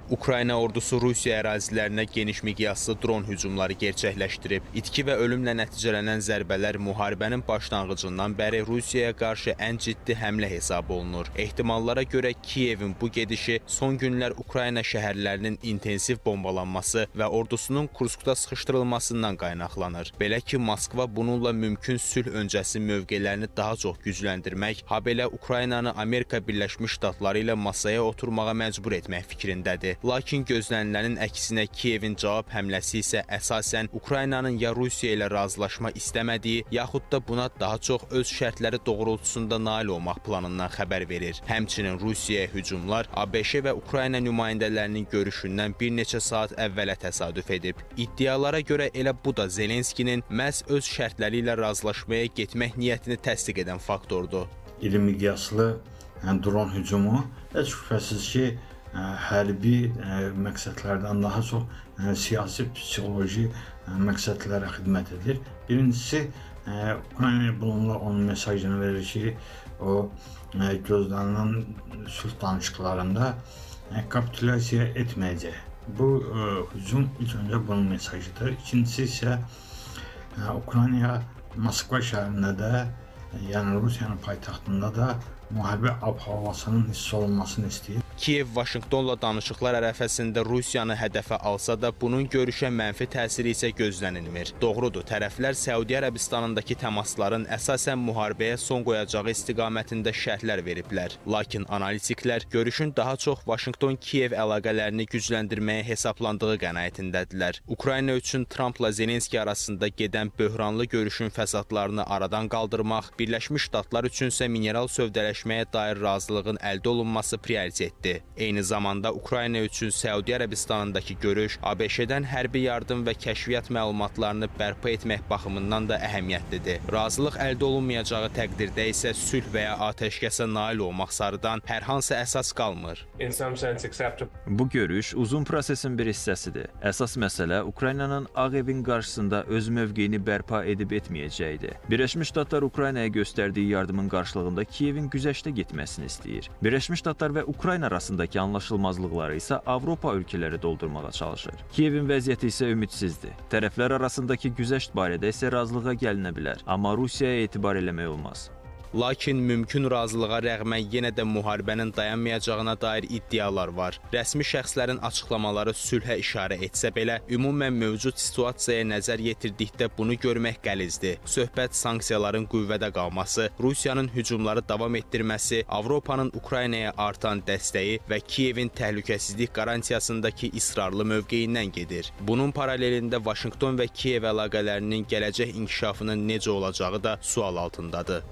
Ukrayna ordusu Rusiya ərazilərinə geniş miqyaslı dron hücumları gerçəkləşdirib. İtki və ölümlə nəticələnən zərbələr müharibənin başlanğıcından bəri Rusiyaya qarşı ən ciddi həmlə hesab olunur. Ehtimallara görə Kiyevin bu gedişi son günlər Ukrayna şəhərlərinin intensiv bombalanması və ordusunun Kurskda sıxışdırılmasından qaynaqlanır. Belə ki, Moskva bununla mümkün sülh öncəsi mövqelərini daha çox gücləndirmək, habelə Ukraynanı Amerika Birləşmiş Ştatları ilə masaya oturmağa məcbur etmək fikrindədir. Lakin gözlənilənin əksinə Kiyevin cavab həmləsi isə əsasən Ukraynanın ya Rusiya ilə razılaşma istəmədiyi, yaxud da buna daha çox öz şərtləri doğrultusunda nail olmaq planından xəbər verir. Həmçinin Rusiyaya hücumlar ABŞ və Ukrayna nümayəndələrinin görüşündən bir neçə saat əvvələ təsadüf edib. İddialara görə elə bu da Zelenskinin məhz öz şərtləri ilə razılaşmaya getmək niyyətini təsdiq edən faktordur. İri miqyaslı dron hücumu heç şübhəsiz ki, hərbi məqsədlərdən daha çox siyasi, psixoloji məqsədlərə xidmət edir. Birincisi, Ukrayna bununla onun mesajını verir ki, o gözlənilən sülh danışıqlarında kapitulyasiya etməyəcək. Bu hücum ilk öncə bunun mesajıdır. İkincisi isə Ukrayna Moskva şəhərində də, yəni Rusiyanın paytaxtında da müharibə ab-havasının hiss olunmasını istəyir. Kiyev Vaşinqtonla danışıqlar ərəfəsində Rusiyanı hədəfə alsa da, bunun görüşə mənfi təsiri isə gözlənilmir. Doğrudur, tərəflər Səudiyyə Ərəbistanındakı təmasların əsasən müharibəyə son qoyacağı istiqamətində şərhlər veriblər. Lakin analitiklər görüşün daha çox Vaşinqton-Kiyev əlaqələrini gücləndirməyə hesablandığı qənaətindədirlər. Ukrayna üçün Trampla Zelenski arasında gedən böhranlı görüşün fəsadlarını aradan qaldırmaq, Birləşmiş Ştatlar üçünsə mineral sövdələşməyə dair razılığın əldə olunması prioritetdir. Eyni zamanda Ukrayna üçün Səudiyyə Ərəbistanındakı görüş ABŞ-dən hərbi yardım və kəşfiyyat məlumatlarını bərpa etmək baxımından da əhəmiyyətlidir. Razılıq əldə olunmayacağı təqdirdə isə sülh və ya atəşkəsə nail olmaq sarıdan hər hansı əsas qalmır. Bu görüş uzun prosesin bir hissəsidir. Əsas məsələ Ukraynanın Ağ Evin qarşısında öz mövqeyini bərpa edib etməyəcəyidir. Birləşmiş Ştatlar Ukraynaya göstərdiyi yardımın qarşılığında Kiyevin güzəştə getməsini istəyir. Birləşmiş Ştatlar və Ukrayna arasındakı anlaşılmazlıqları isə Avropa ölkələri doldurmağa çalışır. Kiyevin vəziyyəti isə ümidsizdir. Tərəflər arasındakı güzəşt barədə isə razılığa gəlinə bilər, amma Rusiyaya etibar eləmək olmaz. Lakin mümkün razılığa rəğmən yenə də müharibənin dayanmayacağına dair iddialar var. Rəsmi şəxslərin açıqlamaları sülhə işarə etsə belə, ümumən mövcud situasiyaya nəzər yetirdikdə bunu görmək qəlizdir. Söhbət sanksiyaların qüvvədə qalması, Rusiyanın hücumları davam etdirməsi, Avropanın Ukraynaya artan dəstəyi və Kiyevin təhlükəsizlik qarantiyasındakı israrlı mövqeyindən gedir. Bunun paralelində Vaşinqton və Kiyev əlaqələrinin gələcək inkişafının necə olacağı da sual altındadır.